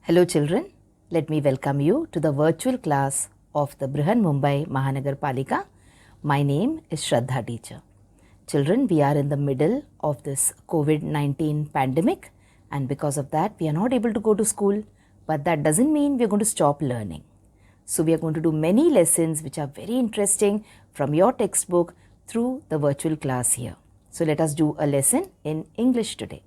Hello children, let me welcome you to the virtual class of the Brihan Mumbai Mahanagar Palika. My name is Shraddha teacher. Children, we are in the middle of this COVID-19 pandemic and because of that we are not able to go to school, but that doesn't mean we are going to stop learning. So we are going to do many lessons which are very interesting from your textbook through the virtual class here. So let us do a lesson in English today.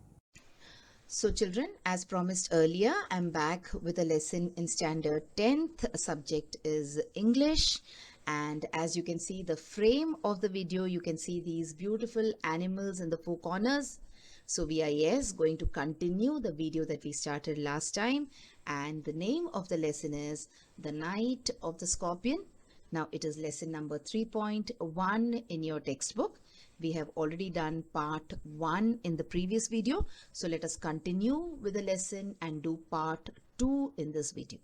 So children, as promised earlier, I'm back with a lesson in standard 10th. Subject is English. And as you can see the frame of the video, you can see these beautiful animals in the four corners. So we are going to continue the video that we started last time. And the name of the lesson is The Night of the Scorpion. Now it is lesson number 3.1 in your textbook. We have already done part 1 in the previous video. So let us continue with the lesson and do part 2 in this video.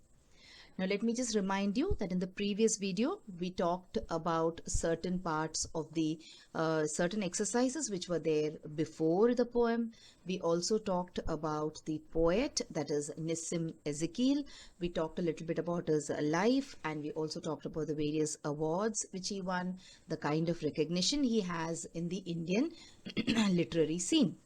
Now let me just remind you that in the previous video we talked about certain parts of the certain exercises which were there before the poem. We also talked about the poet, that is Nissim Ezekiel. We talked a little bit about his life, and we also talked about the various awards which he won, the kind of recognition he has in the Indian literary scene.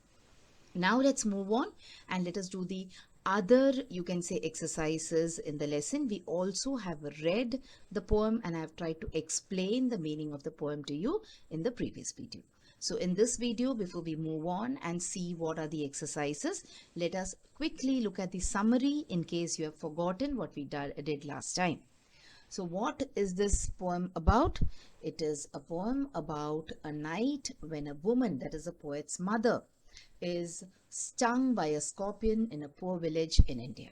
Now let's move on and let us do the other, you can say, exercises in the lesson. We also have read the poem and I have tried to explain the meaning of the poem to you in the previous video. So in this video, before we move on and see what are the exercises, let us quickly look at the summary in case you have forgotten what we did last time. So what is this poem about? It is a poem about a night when a woman, that is a poet's mother, is stung by a scorpion in a poor village in India.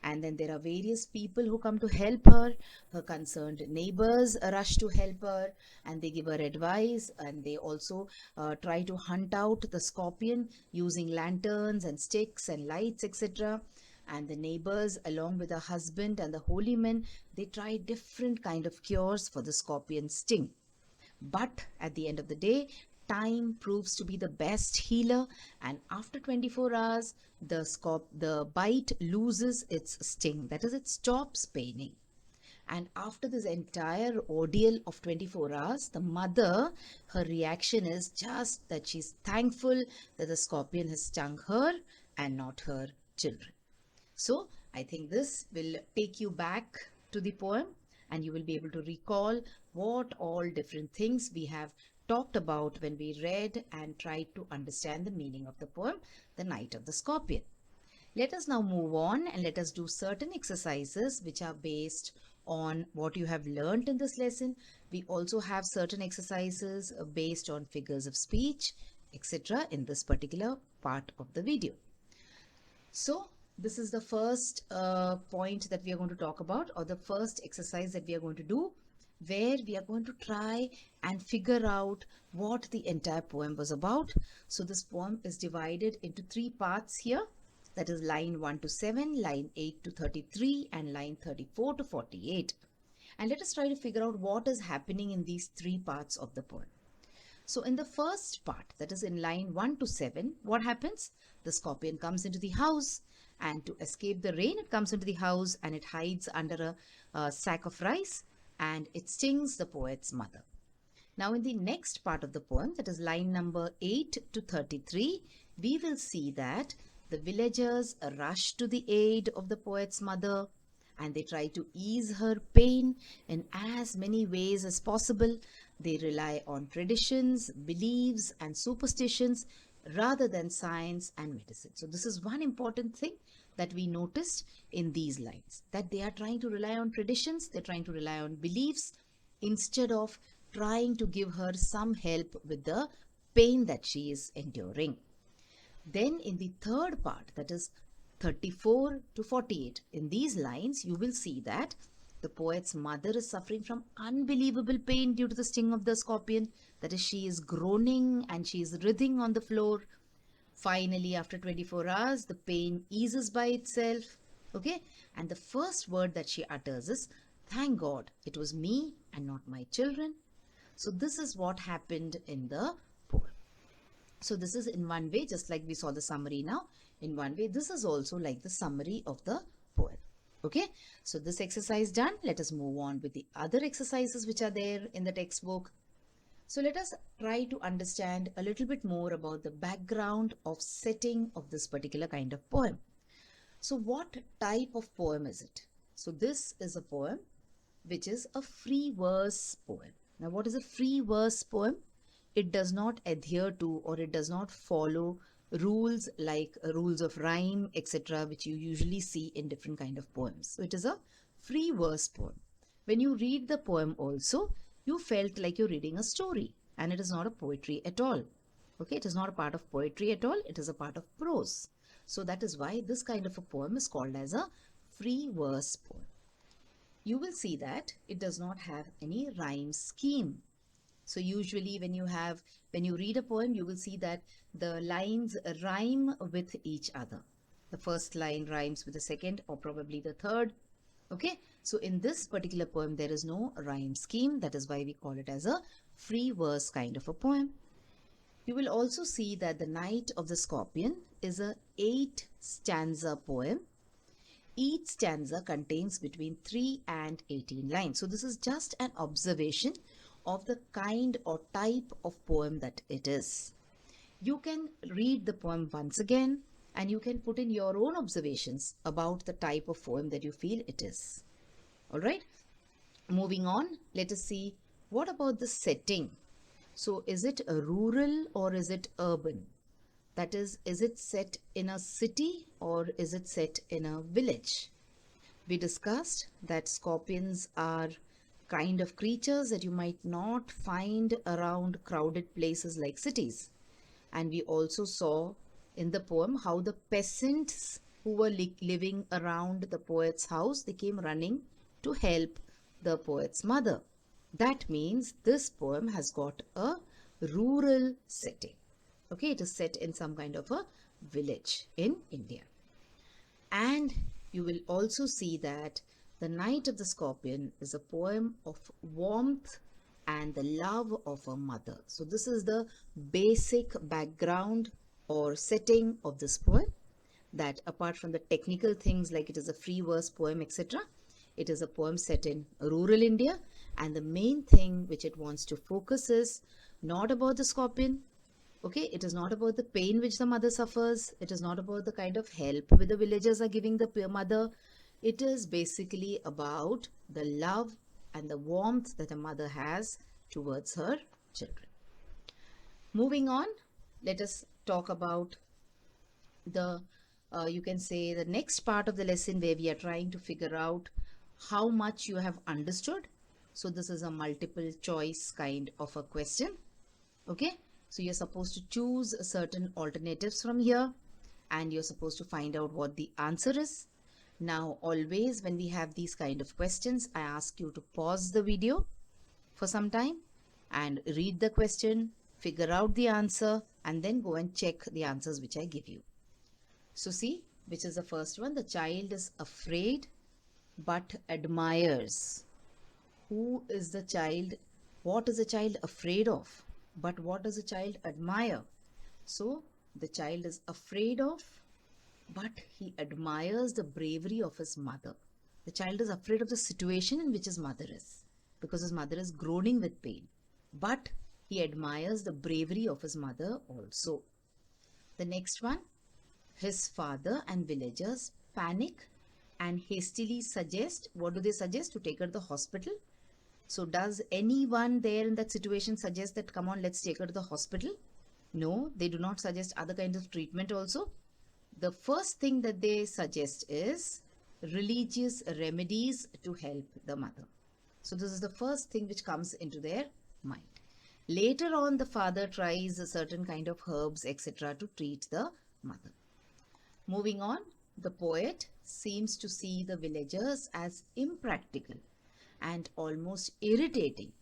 And then there are various people who come to help her. Her concerned neighbors rush to help her and they give her advice, and they also try to hunt out the scorpion using lanterns and sticks and lights, etc. And the neighbors, along with her husband and the holy men, they try different kind of cures for the scorpion sting. But at the end of the day, time proves to be the best healer, and after 24 hours, the bite loses its sting. That is, it stops paining. And after this entire ordeal of 24 hours, the mother, her reaction is just that she's thankful that the scorpion has stung her and not her children. So I think this will take you back to the poem and you will be able to recall what all different things we have talked about when we read and tried to understand the meaning of the poem, The Night of the Scorpion. Let us now move on and let us do certain exercises which are based on what you have learned in this lesson. We also have certain exercises based on figures of speech, etc. in this particular part of the video. So this is the first point that we are going to talk about, or the first exercise that we are going to do, where we are going to try and figure out what the entire poem was about. So this poem is divided into 3 parts here. That is line 1 to 7, line 8 to 33 and line 34 to 48. And let us try to figure out what is happening in these 3 parts of the poem. So in the first part, that is in line 1 to 7, what happens? The scorpion comes into the house, and to escape the rain, it comes into the house and it hides under a sack of rice and it stings the poet's mother. Now in the next part of the poem, that is line number 8 to 33, we will see that the villagers rush to the aid of the poet's mother and they try to ease her pain in as many ways as possible. They rely on traditions, beliefs and superstitions rather than science and medicine. So this is one important thing that we noticed in these lines, that they are trying to rely on traditions, they're trying to rely on beliefs instead of trying to give her some help with the pain that she is enduring. Then in the third part, that is 34 to 48, in these lines you will see that the poet's mother is suffering from unbelievable pain due to the sting of the scorpion. That is, she is groaning and she is writhing on the floor. Finally, after 24 hours, the pain eases by itself. Okay, and the first word that she utters is, "Thank God, it was me and not my children." So this is what happened in the poem. So this is in one way, just like we saw the summary now, in one way, this is also like the summary of the poem. Okay, so this exercise done, let us move on with the other exercises which are there in the textbook. So let us try to understand a little bit more about the background of setting of this particular kind of poem. So what type of poem is it? So this is a poem which is a free verse poem. Now what is a free verse poem? It does not adhere to or it does not follow rules like rules of rhyme, etc., which you usually see in different kind of poems. So it is a free verse poem. When you read the poem also, you felt like you're reading a story, and it is not a poetry at all. Okay, it is not a part of poetry at all, it is a part of prose. So that is why this kind of a poem is called as a free verse poem. You will see that it does not have any rhyme scheme. So usually when you read a poem, you will see that the lines rhyme with each other. The first line rhymes with the second or probably the third. Okay, so in this particular poem, there is no rhyme scheme. That is why we call it as a free verse kind of a poem. You will also see that The Night of the Scorpion is a 8 stanza poem. Each stanza contains between 3 and 18 lines. So this is just an observation of the kind or type of poem that it is. You can read the poem once again and you can put in your own observations about the type of poem that you feel it is. All right. Moving on, let us see what about the setting. So is it a rural or is it urban? That is it set in a city or is it set in a village? We discussed that scorpions are kind of creatures that you might not find around crowded places like cities. And we also saw in the poem how the peasants who were living around the poet's house, they came running to help the poet's mother. That means this poem has got a rural setting. Okay, it is set in some kind of a village in India. And you will also see that The Night of the Scorpion is a poem of warmth and the love of a mother. So this is the basic background or setting of this poem, that apart from the technical things like it is a free verse poem, etc., it is a poem set in rural India, and the main thing which it wants to focus is not about the scorpion. Okay, it is not about the pain which the mother suffers. It is not about the kind of help which the villagers are giving the mother. It is basically about the love and the warmth that a mother has towards her children. Moving on, let us talk about the you can say the next part of the lesson, where we are trying to figure out how much you have understood. So this is a multiple choice kind of a question. Okay, so you're supposed to choose certain alternatives from here and you're supposed to find out what the answer is. Now always when we have these kind of questions, I ask you to pause the video for some time and read the question, figure out the answer, and then go and check the answers which I give you. So see, which is the first one? The child is afraid but admires. Who is the child? What is the child afraid of? But what does the child admire? So the child is afraid of, but he admires the bravery of his mother. The child is afraid of the situation in which his mother is, because his mother is groaning with pain. But he admires the bravery of his mother also. The next one, his father and villagers panic and hastily suggest, what do they suggest? To take her to the hospital. So does anyone there in that situation suggest that, come on, let's take her to the hospital? No, they do not suggest other kinds of treatment also. The first thing that they suggest is religious remedies to help the mother. So this is the first thing which comes into their mind. Later on, the father tries a certain kind of herbs, etc., to treat the mother. Moving on, the poet seems to see the villagers as impractical and almost irritating,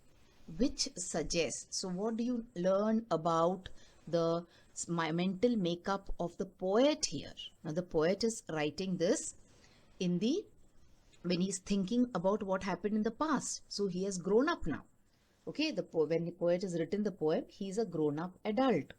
which suggests, so what do you learn about the mental makeup of the poet here? Now the poet is writing this in the, when he's thinking about what happened in the past. So he has grown up now. Okay, when the poet has written the poem, he's a grown up adult.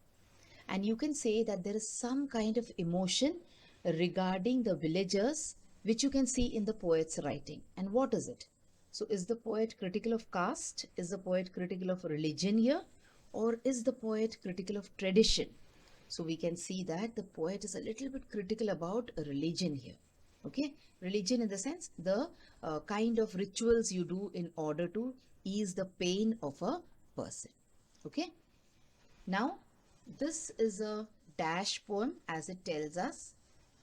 And you can say that there is some kind of emotion regarding the villagers which you can see in the poet's writing. And what is it? So is the poet critical of caste? Is the poet critical of religion here? Or is the poet critical of tradition? So we can see that the poet is a little bit critical about religion here. Okay, religion in the sense the kind of rituals you do in order to ease the pain of a person. Okay, now this is a dash poem as it tells us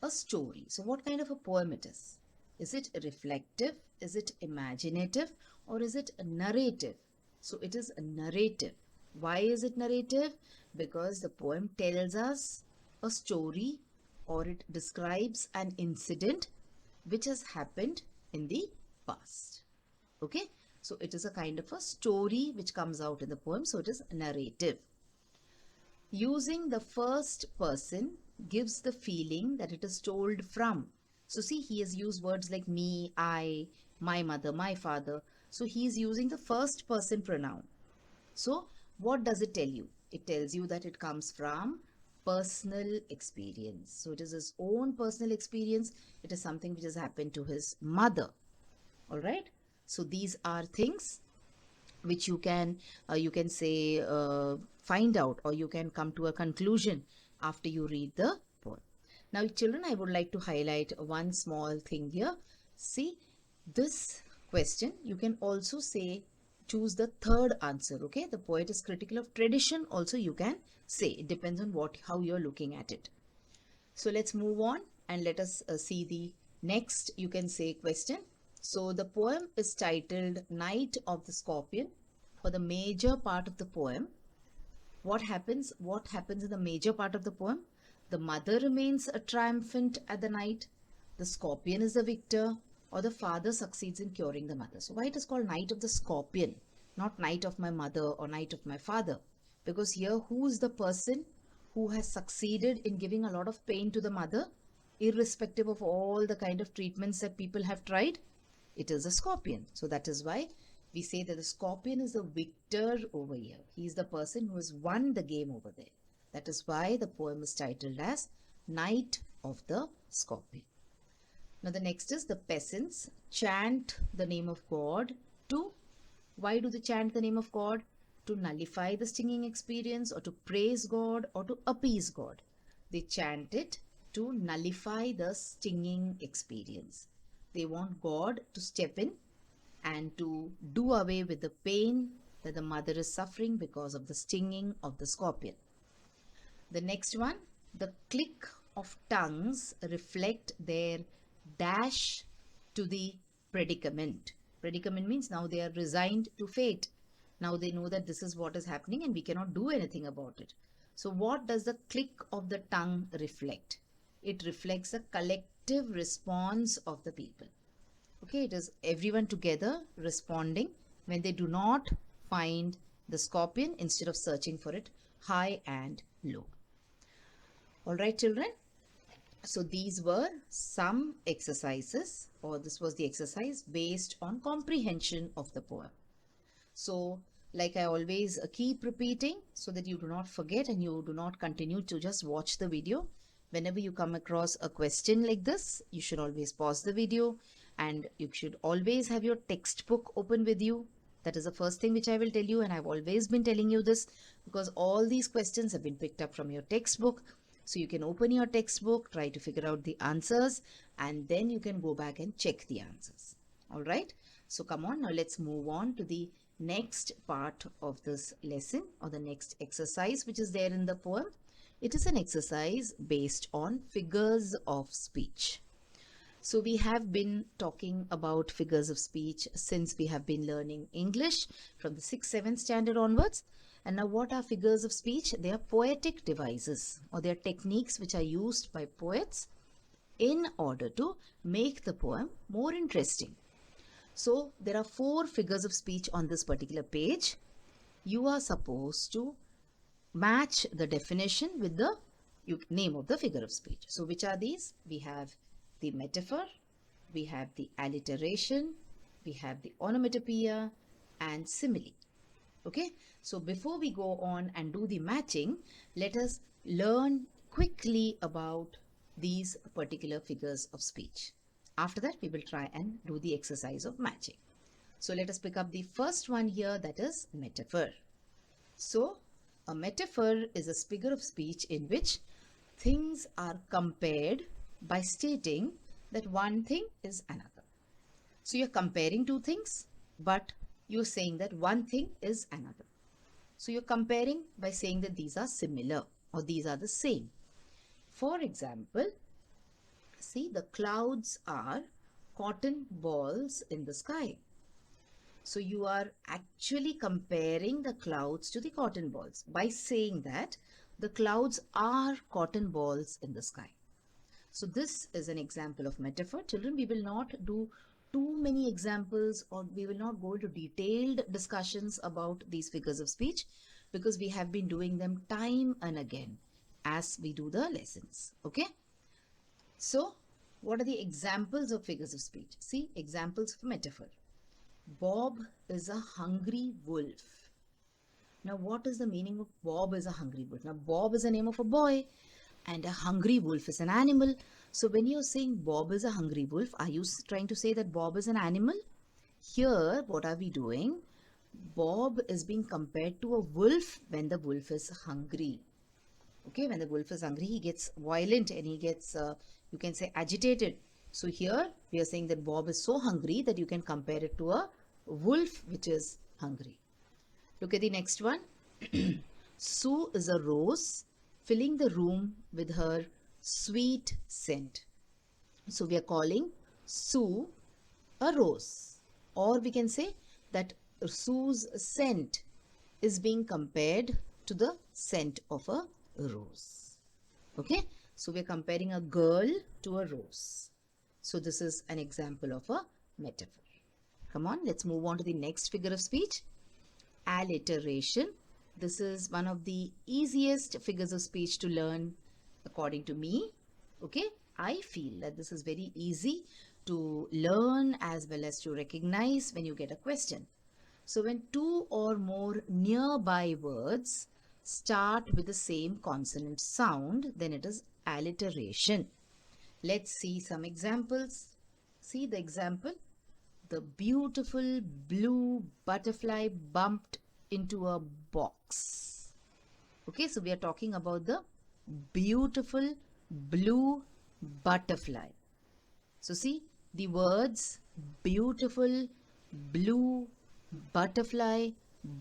a story. So what kind of a poem it is? Is it reflective? Is it imaginative? Or is it a narrative? So it is a narrative. Why is it narrative? Because the poem tells us a story or it describes an incident which has happened in the past. Okay, so it is a kind of a story which comes out in the poem, so it is narrative. Using the first person gives the feeling that it is told from. So see, he has used words like me, I, my mother, my father. So he is using the first person pronoun. So what does it tell you? It tells you that it comes from personal experience. So it is his own personal experience. It is something which has happened to his mother. All right. So these are things which you can say find out, or you can come to a conclusion after you read the poem. Now children, I would like to highlight one small thing here. See, this question you can also say choose the third answer. Okay, the poet is critical of tradition also you can say. It depends on how you're looking at it. So let's move on and let us see the next, you can say, question. So the poem is titled Night of the Scorpion. For the major part of the poem, what happens in the major part of the poem? The mother remains triumphant at the night, the scorpion is the victor, or the father succeeds in curing the mother. So why it is called Night of the Scorpion, not Night of my mother or Night of my father? Because here, who is the person who has succeeded in giving a lot of pain to the mother, irrespective of all the kind of treatments that people have tried? It is a scorpion. So that is why we say that the scorpion is the victor over here. He is the person who has won the game over there. That is why the poem is titled as Night of the Scorpion. Now the next is the peasants chant the name of God to, why do they chant the name of God? To nullify the stinging experience, or to praise God, or to appease God. They chant it to nullify the stinging experience. They want God to step in and to do away with the pain that the mother is suffering because of the stinging of the scorpion. The next one, the click of tongues reflect their dash to the predicament. Predicament means now they are resigned to fate. Now they know that this is what is happening and we cannot do anything about it. So what does the click of the tongue reflect? It reflects a collective response of the people. Okay, it is everyone together responding when they do not find the scorpion instead of searching for it high and low. All right, children. So these were some exercises, or this was the exercise based on comprehension of the poem. So like I always keep repeating so that you do not forget and you do not continue to just watch the video. Whenever you come across a question like this, you should always pause the video and you should always have your textbook open with you. That is the first thing which I will tell you, and I've always been telling you this because all these questions have been picked up from your textbook. So you can open your textbook, try to figure out the answers, and then you can go back and check the answers. All right. So come on, now let's move on to the next part of this lesson, or the next exercise which is there in the poem. It is an exercise based on figures of speech. So we have been talking about figures of speech since we have been learning English from the 6th, 7th standard onwards. And now what are figures of speech? They are poetic devices, or they are techniques which are used by poets in order to make the poem more interesting. So there are 4 figures of speech on this particular page. You are supposed to match the definition with the name of the figure of speech. So which are these? We have the metaphor, we have the alliteration, we have the onomatopoeia and simile. Okay, so before we go on and do the matching, let us learn quickly about these particular figures of speech. After that, we will try and do the exercise of matching. So let us pick up the first one here, that is metaphor. So a metaphor is a figure of speech in which things are compared by stating that one thing is another. So you're comparing two things, but you're saying that one thing is another. So you're comparing by saying that these are similar or these are the same. For example, see, the clouds are cotton balls in the sky. So you are actually comparing the clouds to the cotton balls by saying that the clouds are cotton balls in the sky. So this is an example of metaphor. Children, we will not do too many examples, or we will not go into detailed discussions about these figures of speech, because we have been doing them time and again as we do the lessons. Okay. So what are the examples of figures of speech? See, examples of metaphor. Bob is a hungry wolf. Now, what is the meaning of Bob is a hungry wolf? Now, Bob is the name of a boy and a hungry wolf is an animal. So, when you're saying Bob is a hungry wolf, are you trying to say that Bob is an animal? Here, what are we doing? Bob is being compared to a wolf when the wolf is hungry. Okay, when the wolf is hungry, he gets violent and he gets, you can say, agitated. So here we are saying that Bob is so hungry that you can compare it to a wolf which is hungry. Look at the next one. Sue is a rose filling the room with her sweet scent. So we are calling Sue a rose, or we can say that Sue's scent is being compared to the scent of a rose. Okay, so we are comparing a girl to a rose. So this is an example of a metaphor. Come on, let's move on to the next figure of speech. Alliteration. This is one of the easiest figures of speech to learn according to me. Okay, I feel that this is very easy to learn as well as to recognize when you get a question. So when two or more nearby words start with the same consonant sound, then it is alliteration. Let's see some examples. See the example. The beautiful blue butterfly bumped into a box. Okay, so we are talking about the beautiful blue butterfly. So see, the words beautiful blue butterfly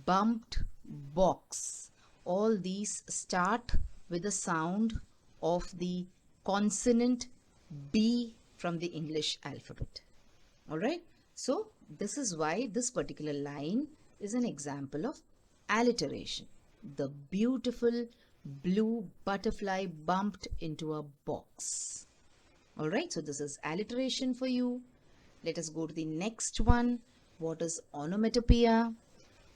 bumped box, all these start with the sound of the consonant B from the English alphabet. All right. So this is why this particular line is an example of alliteration. The beautiful blue butterfly bumped into a box. All right. So this is alliteration for you. Let us go to the next one. What is onomatopoeia?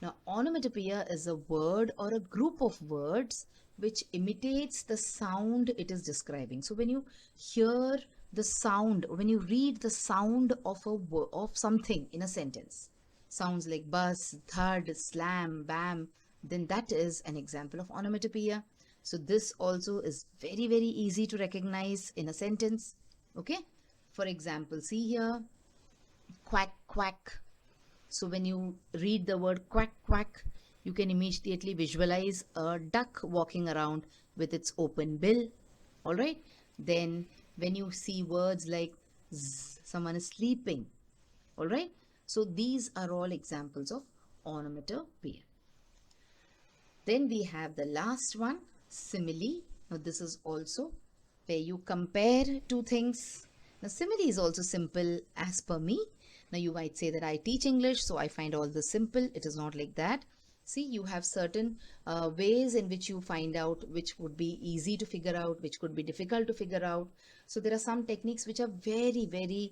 Now, onomatopoeia is a word or a group of words which imitates the sound it is describing. So when you hear the sound, when you read the sound of something in a sentence, sounds like bus, thud, slam, bam, then that is an example of onomatopoeia. So this also is very, very easy to recognize in a sentence. Okay. For example, see here, quack, quack. So when you read the word quack, quack, you can immediately visualize a duck walking around with its open bill. All right. Then when you see words like zzz, someone is sleeping. All right. So these are all examples of onomatopoeia. Then we have the last one, simile. Now this is also where you compare two things. Now simile is also simple as per me. Now you might say that I teach English, so I find all this simple. It is not like that. See, you have certain ways in which you find out which would be easy to figure out, which could be difficult to figure out. So there are some techniques which are very, very,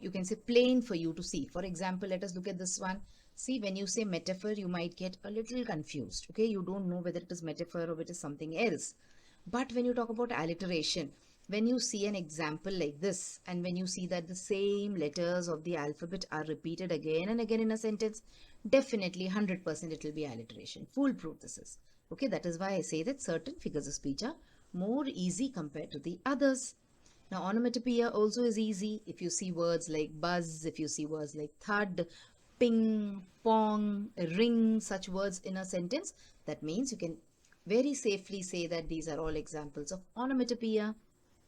you can say plain for you to see. For example, let us look at this one. See, when you say metaphor, you might get a little confused. Okay, you don't know whether it is metaphor or it is something else. But when you talk about alliteration, when you see an example like this, and when you see that the same letters of the alphabet are repeated again and again in a sentence, definitely 100% it will be alliteration. Foolproof this is. Okay, that is why I say that certain figures of speech are more easy compared to the others. Now, onomatopoeia also is easy. If you see words like buzz, if you see words like thud, ping, pong, ring, such words in a sentence, that means you can very safely say that these are all examples of onomatopoeia.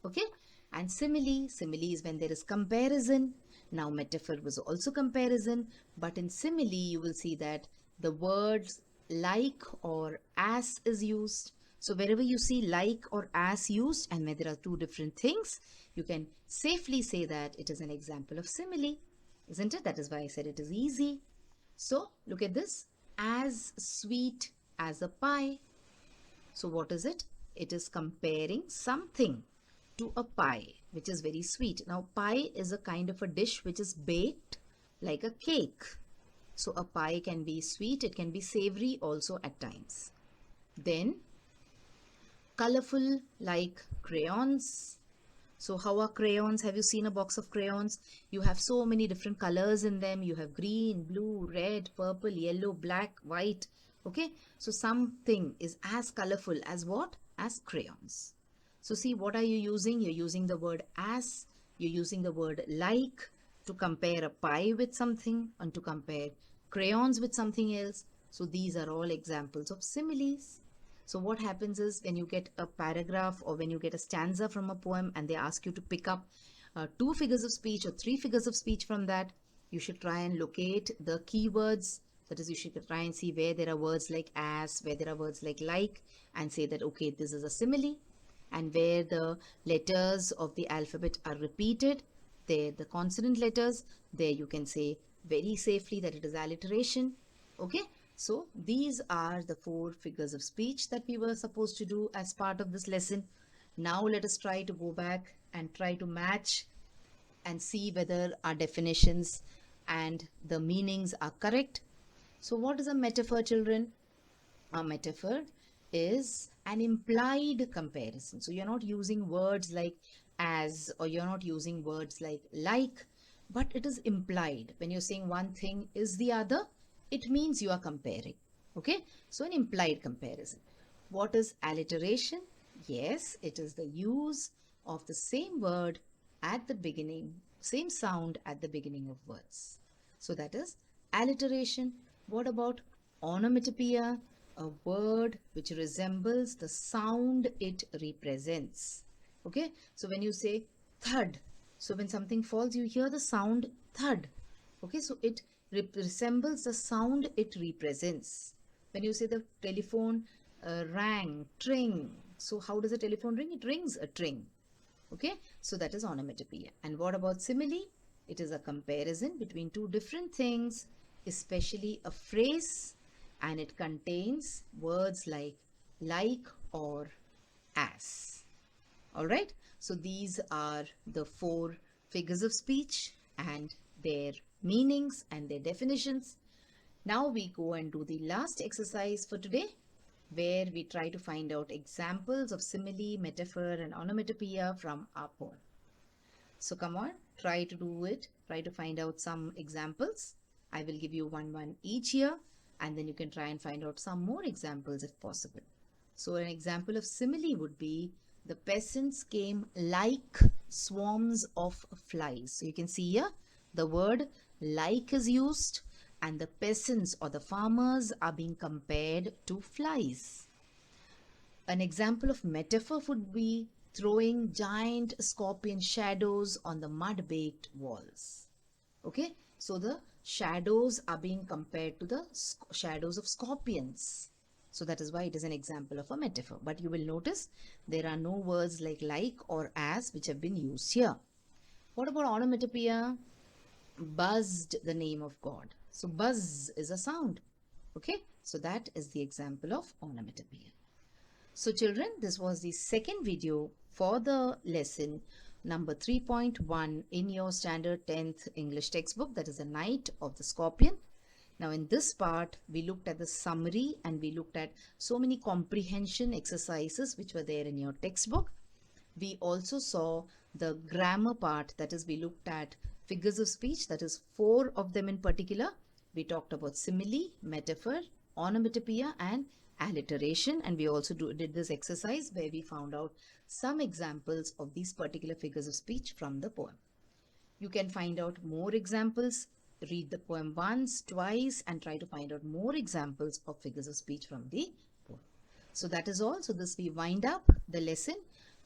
Okay? And simile is when there is comparison. Now, metaphor was also comparison, but in simile, you will see that the words like or as is used. So wherever you see like or as used, and where there are two different things, you can safely say that it is an example of simile, isn't it? That is why I said it is easy. So look at this, as sweet as a pie. So what is it? It is comparing something to a pie, which is very sweet. Now, pie is a kind of a dish which is baked like a cake. So a pie can be sweet, it can be savory also at times. Then, colorful like crayons. So how are crayons? Have you seen a box of crayons? You have so many different colors in them. You have green, blue, red, purple, yellow, black, white. Okay, so something is as colorful as what? As crayons. So see, what are you using? You're using the word as, you're using the word like to compare a pie with something and to compare crayons with something else. So these are all examples of similes. So what happens is, when you get a paragraph or when you get a stanza from a poem and they ask you to pick up two figures of speech or three figures of speech from that, you should try and locate the keywords. That is, you should try and see where there are words like as, where there are words like, and say that, okay, this is a simile. And where the letters of the alphabet are repeated, there the consonant letters, there you can say very safely that it is alliteration. Okay, so these are the four figures of speech that we were supposed to do as part of this lesson. Now let us try to go back and try to match and see whether our definitions and the meanings are correct. So what is a metaphor, children? A metaphor is an implied comparison. So you're not using words like as, or you're not using words like, but it is implied. When you're saying one thing is the other, it means you are comparing. Okay, so an implied comparison. What is alliteration? Yes, it is the use of the same word at the beginning, same sound at the beginning of words. So that is alliteration. What about onomatopoeia? A word which resembles the sound it represents. Okay, so when you say thud, so when something falls, you hear the sound thud. Okay, so it resembles the sound it represents. When you say the telephone rang, tring, so how does a telephone ring? It rings a tring. Okay, so that is onomatopoeia. And what about simile? It is a comparison between two different things, especially a phrase, and it contains words like or as. All right, so these are the four figures of speech and their meanings and their definitions. Now we go and do the last exercise for today, where we try to find out examples of simile, metaphor, and onomatopoeia from our poem. So come on, try to do it. Try to find out some examples. I will give you one each here, and then you can try and find out some more examples if possible. So an example of simile would be, the peasants came like swarms of flies. So you can see here the word like is used, and the peasants or the farmers are being compared to flies. An example of metaphor would be throwing giant scorpion shadows on the mud-baked walls. Okay, so the shadows are being compared to the shadows of scorpions. So that is why it is an example of a metaphor. But you will notice there are no words like or as which have been used here. What about onomatopoeia? Buzzed the name of God. So buzz is a sound. Okay, so that is the example of onomatopoeia. So children, this was the second video for the lesson number 3.1 in your standard 10th English textbook, that is the Night of the Scorpion. Now in this part, we looked at the summary and we looked at so many comprehension exercises which were there in your textbook. We also saw the grammar part, that is we looked at figures of speech, that is 4 of them in particular. We talked about simile, metaphor, onomatopoeia and alliteration, and we also did this exercise where we found out some examples of these particular figures of speech from the poem. You can find out more examples, read the poem once, twice, and try to find out more examples of figures of speech from the poem. So that is all. So this we wind up the lesson,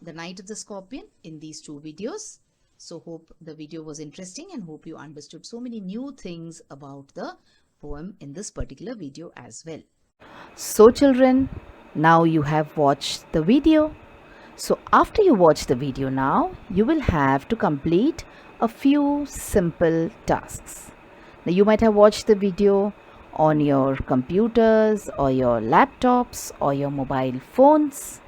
The Night of the Scorpion, in these 2 videos. So hope the video was interesting and hope you understood so many new things about the poem in this particular video as well. So children, now you have watched the video. So after you watch the video now, you will have to complete a few simple tasks. Now you might have watched the video on your computers or your laptops or your mobile phones.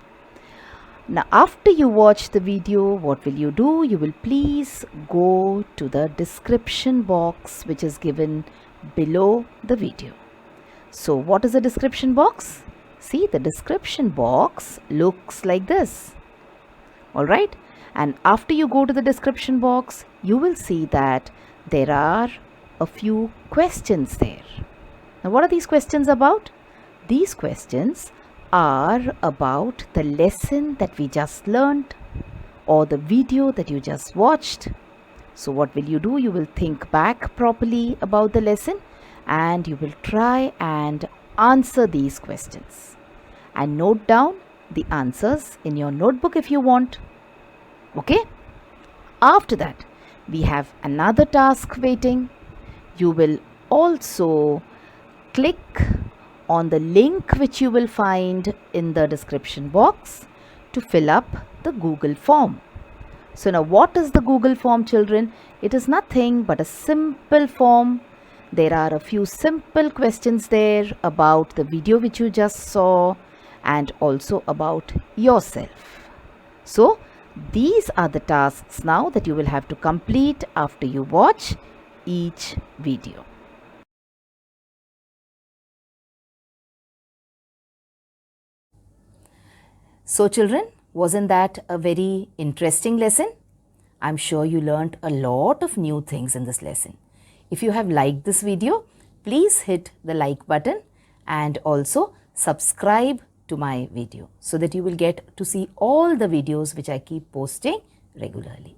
Now after you watch the video, what will you do? You will please go to the description box which is given below the video. So what is the description box? See, the description box looks like this. Alright, and after you go to the description box, you will see that there are a few questions there. Now what are these questions about? These questions are about the lesson that we just learned or the video that you just watched. So what will you do? You will think back properly about the lesson and you will try and answer these questions and note down the answers in your notebook if you want. Okay? After that, we have another task waiting. You will also click on the link which you will find in the description box to fill up the Google form. So now what is the Google form, children? It is nothing but a simple form. There are a few simple questions there about the video which you just saw and also about yourself. So these are the tasks now that you will have to complete after you watch each video. So children, wasn't that a very interesting lesson? I'm sure you learnt a lot of new things in this lesson. If you have liked this video, please hit the like button and also subscribe to my video so that you will get to see all the videos which I keep posting regularly.